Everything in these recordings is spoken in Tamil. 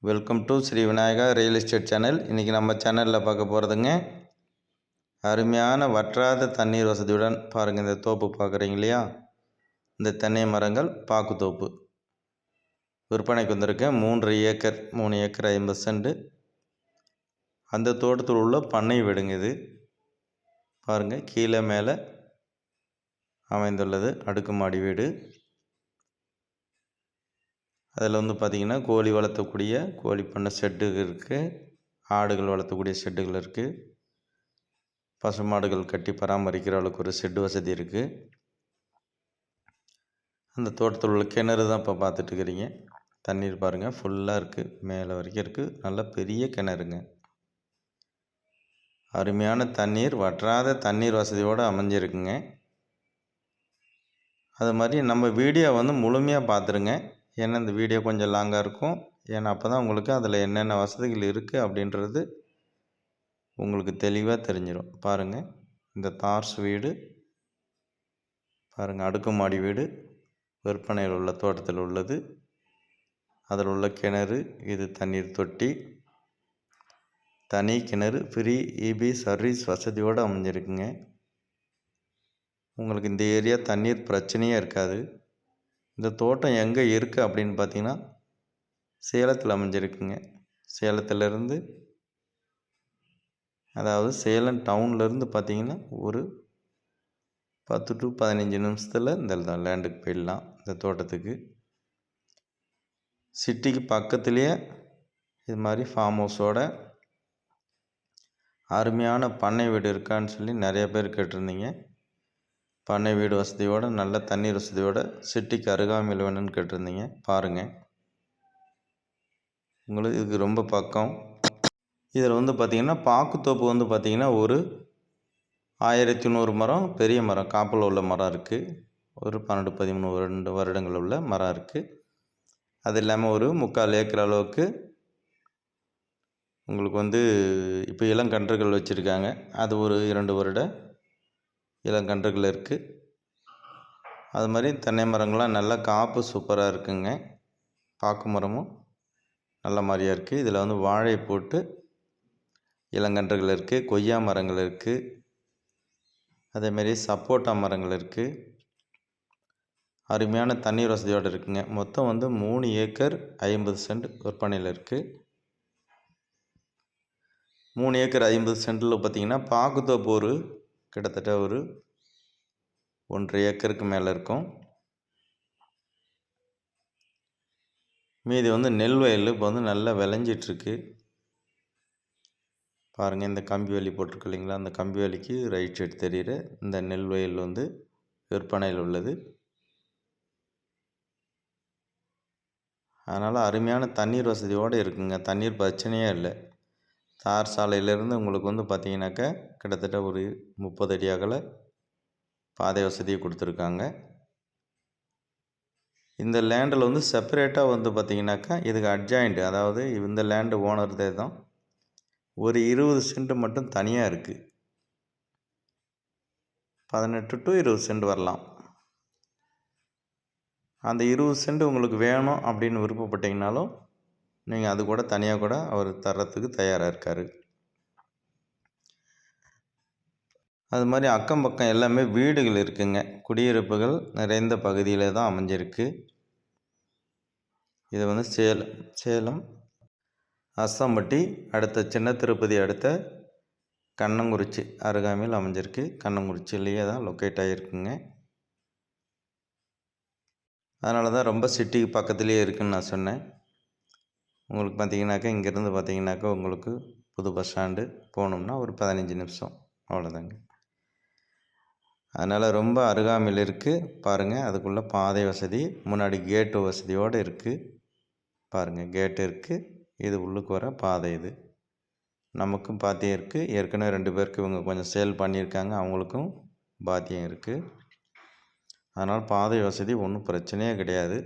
Welcome to Shri Vinayaka real estate channel. இன்றைக்கி நம்ம சேனலில் பார்க்க போகிறதுங்க, அருமையான வற்றாத தண்ணீர் வசதியுடன் பாருங்கள். இந்த தோப்பு பார்க்குறீங்க இல்லையா, இந்த தென்னை மரங்கள் பாக்கு தோப்பு விற்பனைக்கு வந்திருக்கேன். 3 ஏக்கர் 3 ஏக்கர் 50 சென்ட். அந்த தோட்டத்தில் உள்ள பண்ணை வீடுங்க இது. பாருங்கள், கீழே மேலே அமைந்துள்ளது அடுக்குமாடி வீடு. அதில் பார்த்திங்கன்னா கோழி வளர்த்தக்கூடிய கோழி பண்ணை ஷெட்டுகள் இருக்குது, ஆடுகள் வளர்த்தக்கூடிய ஷெட்டுகள் இருக்குது, பசு மாடுகள் கட்டி பராமரிக்கிற அளவுக்கு ஒரு ஷெட்டு வசதி இருக்குது. அந்த தோட்டத்தில் உள்ள கிணறு தான் இப்போ பார்த்துட்ருக்கிறீங்க. தண்ணீர் பாருங்கள் ஃபுல்லாக இருக்குது, மேலே வரைக்கும் இருக்குது. நல்ல பெரிய கிணறுங்க. அருமையான தண்ணீர், வற்றாத தண்ணீர் வசதியோடு அமைஞ்சிருக்குங்க. அது மாதிரி நம்ம வீடியோ முழுமையாக பார்த்துருங்க. ஏன்னா இந்த வீடியோ கொஞ்சம் லாங்காக இருக்கும். ஏன்னா அப்போ தான் உங்களுக்கு அதில் என்னென்ன வசதிகள் இருக்குது அப்படின்றது உங்களுக்கு தெளிவாக தெரிஞ்சிடும். பாருங்கள், இந்த தார்ஸ் வீடு பாருங்கள், அடுக்குமாடி வீடு விற்பனையில் உள்ள தோட்டத்தில் உள்ளது. அதில் உள்ள கிணறு, இது தண்ணீர் தொட்டி, தனி கிணறு, ஃப்ரீ இபி சர்வீஸ் வசதியோடு அமைஞ்சிருக்குங்க. உங்களுக்கு இந்த ஏரியா தண்ணீர் பிரச்சனையே இருக்காது. இந்த தோட்டம் எங்கே இருக்குது அப்படின்னு பார்த்தீங்கன்னா, சேலத்தில் அமைஞ்சிருக்குங்க. சேலத்திலேருந்து, அதாவது சேலம் டவுன்லேருந்து பார்த்தீங்கன்னா ஒரு 10 to 15 நிமிஷத்தில் இந்த லேண்டுக்கு போயிடலாம். இந்த தோட்டத்துக்கு சிட்டிக்கு பக்கத்துலேயே இது மாதிரி ஃபார்ம் ஹவுஸோட அருமையான பண்ணை வீடு இருக்கான்னு சொல்லி நிறைய பேர் கேட்டிருந்தீங்க. பண்ணை வீடு வசதியோடு, நல்ல தண்ணீர் வசதியோடு, சிட்டிக்கு அருகாமையில் வேணும்னு கேட்டிருந்தீங்க. பாருங்கள், உங்களுக்கு இதுக்கு ரொம்ப பக்கம். இதில் பார்த்திங்கன்னா பாக்குத்தோப்பு பார்த்திங்கன்னா ஒரு 1100 மரம், பெரிய மரம், காப்பில் உள்ள மரம் இருக்குது. ஒரு 12-13 வருடங்கள் உள்ள மரம் இருக்குது. அது இல்லாமல் ஒரு 3/4 ஏக்கர் அளவுக்கு உங்களுக்கு இப்போ இளங்கன்றுகள் வச்சுருக்காங்க. அது ஒரு 2 வருட இளங்கன்றுகள் இருக்குது. அது மாதிரி தென்னை மரங்கள்லாம் நல்லா காப்பு சூப்பராக இருக்குங்க. பாக்கு மரமும் நல்ல மாதிரியாக இருக்குது. இதில் வாழை போட்டு இளங்கன்றுகள் இருக்குது, கொய்யா மரங்கள் இருக்குது, அதேமாரி சப்போட்டா மரங்கள் இருக்குது. அருமையான தண்ணீர் வசதியோடு இருக்குங்க. மொத்தம் 3 ஏக்கர் 50 சென்ட் விற்பனையில் இருக்குது. 3 ஏக்கர் 50 சென்ட்டில் பார்த்திங்கன்னா பாக்குத்தோப்பு ஒரு கிட்டத்தட்ட ஒரு 1.5 ஏக்கருக்கு மேலே இருக்கும். மீதி நெல் வயல் இப்போ நல்லா விளைஞ்சிட்ருக்கு. பாருங்கள், இந்த கம்பி வேலி போட்டிருக்கு இல்லைங்களா, அந்த கம்பி வேலிக்கு ரைட் சைடு தெரிகிற இந்த நெல் வயல் விற்பனையில் உள்ளது. அதனால் அருமையான தண்ணீர் வசதியோடு இருக்குங்க. தண்ணீர் பிரச்சனையே இல்லை. தார் சாலையிலேருந்து உங்களுக்கு பார்த்திங்கனாக்கா கிட்டத்தட்ட ஒரு 30 அடி அகல பாதை வசதியை கொடுத்துருக்காங்க. இந்த லேண்டில் செப்பரேட்டாக பார்த்திங்கனாக்கா இதுக்கு அட்ஜாயிண்ட், அதாவது இந்த லேண்டு ஓனர்தே தான், ஒரு 20 சென்ட் மட்டும் தனியாக இருக்குது. 18 to 20 சென்ட் வரலாம். அந்த 20 சென்ட் உங்களுக்கு வேணும் அப்படின்னு விருப்பப்பட்டீங்கனாலும் நீங்கள் அது கூட தனியாக கூட அவர் தர்றதுக்கு தயாராக இருக்கார். அது மாதிரி அக்கம் பக்கம் எல்லாமே வீடுகள் இருக்குங்க. குடியிருப்புகள் நிறைந்த பகுதியில் தான் அமைஞ்சிருக்கு. இது சேலம் அஸ்ஸம்பட்டி அடுத்த சின்ன திருப்பதி அடுத்த கண்ணங்குறிச்சி அருகாமையில் அமைஞ்சிருக்கு. கண்ணங்குறிச்சிலேயே தான் லொக்கேட் ஆகிருக்குங்க. அதனால தான் ரொம்ப சிட்டிக்கு பக்கத்துலேயே இருக்குதுன்னு நான் சொன்னேன். உங்களுக்கு பார்த்திங்கனாக்கா இங்கேருந்து பார்த்திங்கனாக்கா உங்களுக்கு புது பஸ் ஸ்டாண்டு போகணும்னா ஒரு 15 நிமிஷம், அவ்வளோதாங்க. அதனால் ரொம்ப அருகாமையில் இருக்குது. பாருங்கள், அதுக்குள்ளே பாதை வசதி, முன்னாடி கேட்டு வசதியோடு இருக்குது. பாருங்கள், கேட்டு இருக்குது. இது உள்ளுக்கு வர பாதை. இது நமக்கும் பாத்தியம் இருக்குது. ஏற்கனவே 2 பேருக்கு இவங்க கொஞ்சம் சேல் பண்ணியிருக்காங்க, அவங்களுக்கும் பாத்தியம் இருக்குது. அதனால் பாதை வசதி ஒன்றும் பிரச்சனையே கிடையாது.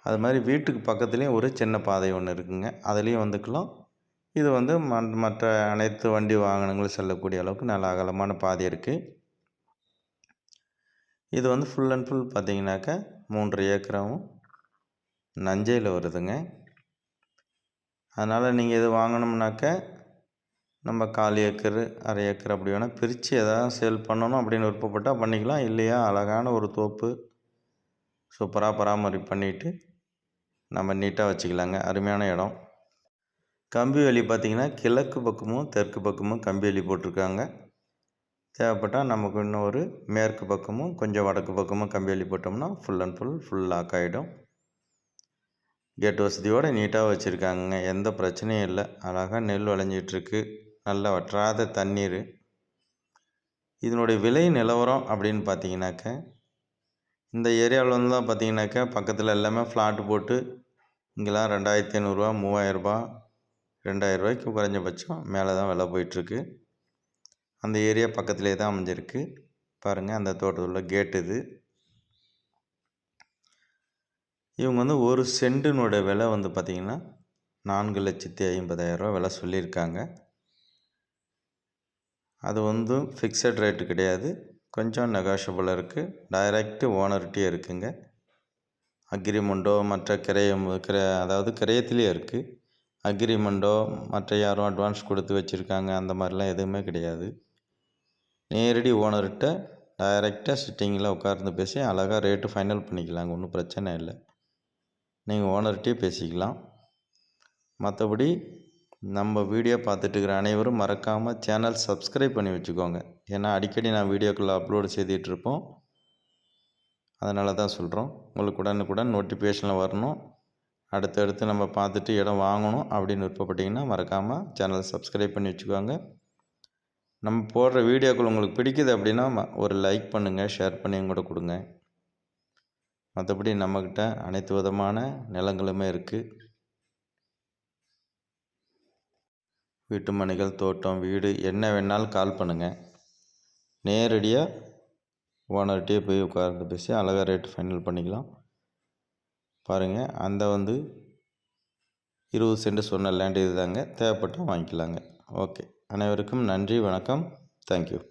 அது மாதிரி வீட்டுக்கு பக்கத்துலேயும் ஒரு சின்ன பாதை ஒன்று இருக்குங்க, அதுலேயும் வந்துக்கலாம். இது மற்ற அனைத்து வண்டி வாகனங்களும் செல்லக்கூடிய அளவுக்கு நல்ல அகலமான பாதை இருக்குது. இது ஃபுல் அண்ட் ஃபுல் பார்த்திங்கனாக்கா 3 ஏக்கராவும் நஞ்சையில் வருதுங்க. அதனால் நீங்கள் இது வாங்கணும்னாக்க நம்ம 1/4 ஏக்கர் 1/2 ஏக்கர் அப்படி வேணால் பிரித்து எதாவது சேல் பண்ணணும் அப்படின்னு விருப்பப்பட்டால் பண்ணிக்கலாம். இல்லையா அழகான ஒரு தோப்பு சூப்பராக பராமரிப்பு பண்ணிவிட்டு நம்ம நீட்டாக வச்சுக்கலாங்க. அருமையான இடம். கம்பி வேலி பார்த்திங்கன்னா கிழக்கு பக்கமும் தெற்கு பக்கமும் கம்பி வேலி போட்டிருக்காங்க. தேவைப்பட்டால் நமக்கு இன்னும் ஒரு மேற்கு பக்கமும் கொஞ்சம் வடக்கு பக்கமும் கம்பி வேலி போட்டோம்னா ஃபுல் அண்ட் ஃபுல் லாக் ஆகிடும். கேட் வசதியோடு நீட்டாக வச்சுருக்காங்க. எந்த பிரச்சனையும் இல்லை. அழகாக நெல் விளைஞ்சிட்ருக்கு. நல்லா வற்றாத தண்ணீர். இதனுடைய விலை நிலவரம் அப்படின்னு பார்த்தீங்கன்னாக்க இந்த ஏரியாவில் வந்து தான் பார்த்தீங்கன்னாக்கா பக்கத்தில் எல்லாமே ஃப்ளாட்டு போட்டு இங்கெல்லாம் 2500 3000 2000 குறைஞ்சபட்சம் மேலே தான் விலை போயிட்டுருக்கு. அந்த ஏரியா பக்கத்துலேயே தான் அமைஞ்சிருக்கு. பாருங்கள் அந்த தோட்டத்தில் கேட் இது. இவங்க வந்து ஒரு சென்டினோட விலை வந்து பார்த்திங்கன்னா 4,50,000 விலை சொல்லியிருக்காங்க. அது வந்து ஃபிக்ஸட் ரேட்டு கிடையாது. கொஞ்சம் நெகோஷியபிள் இருக்குது. டைரெக்ட் ஓனர்கிட்டே இருக்குங்க. அக்ரிமெண்ட்டோ மற்ற அதாவது கிரயத்திலே இருக்குது. அக்ரிமெண்ட்டோ மற்ற யாரும் அட்வான்ஸ் கொடுத்து வச்சுருக்காங்க அந்த மாதிரிலாம் எதுவுமே கிடையாது. நேரடி ஓனர்கிட்ட டைரெக்டாக சிட்டிங்கில் உட்கார்ந்து பேசி அழகாக ரேட்டு ஃபைனல் பண்ணிக்கலாங்க. ஒன்றும் பிரச்சனை இல்லை. நீங்கள் ஓனர்கிட்டே பேசிக்கலாம். மற்றபடி நம்ம வீடியோ பார்த்துட்டு இருக்கிற அனைவரும் மறக்காமல் சேனல் சப்ஸ்கிரைப் பண்ணி வச்சுக்கோங்க. ஏன்னா அடிக்கடி நான் வீடியோக்குள்ளே அப்லோடு செய்துட்ருப்போம். அதனால தான் சொல்கிறோம். உங்களுக்கு உடனுக்குடன் நோட்டிஃபிகேஷனில் வரணும். அடுத்தடுத்து நம்ம பார்த்துட்டு இடம் வாங்கணும் அப்படின்னு விருப்பப்பட்டிங்கன்னா மறக்காமல் சேனலை சப்ஸ்கிரைப் பண்ணி வச்சுக்கோங்க. நம்ம போடுற வீடியோக்கள் உங்களுக்கு பிடிக்குது அப்படின்னா ஒரு லைக் பண்ணுங்கள், ஷேர் பண்ணி கூட கொடுங்க. மற்றபடி நம்மக்கிட்ட அனைத்து விதமான நிலங்களுமே இருக்குது. வீட்டு மனைகள், தோட்டம், வீடு என்ன வேணாலும் கால் பண்ணுங்கள். நேரடியாக ஓனர்கிட்டே போய் உட்கார்ந்து பேசி அழகாக ரேட்டு ஃபைனல் பண்ணிக்கலாம். பாருங்கள் அந்த வந்து 20 சென்ட் சொன்ன லேண்ட் இது தாங்க. தேவைப்பட்டால் வாங்கிக்கலாங்க. ஓகே, அனைவருக்கும் நன்றி, வணக்கம், தேங்க்யூ.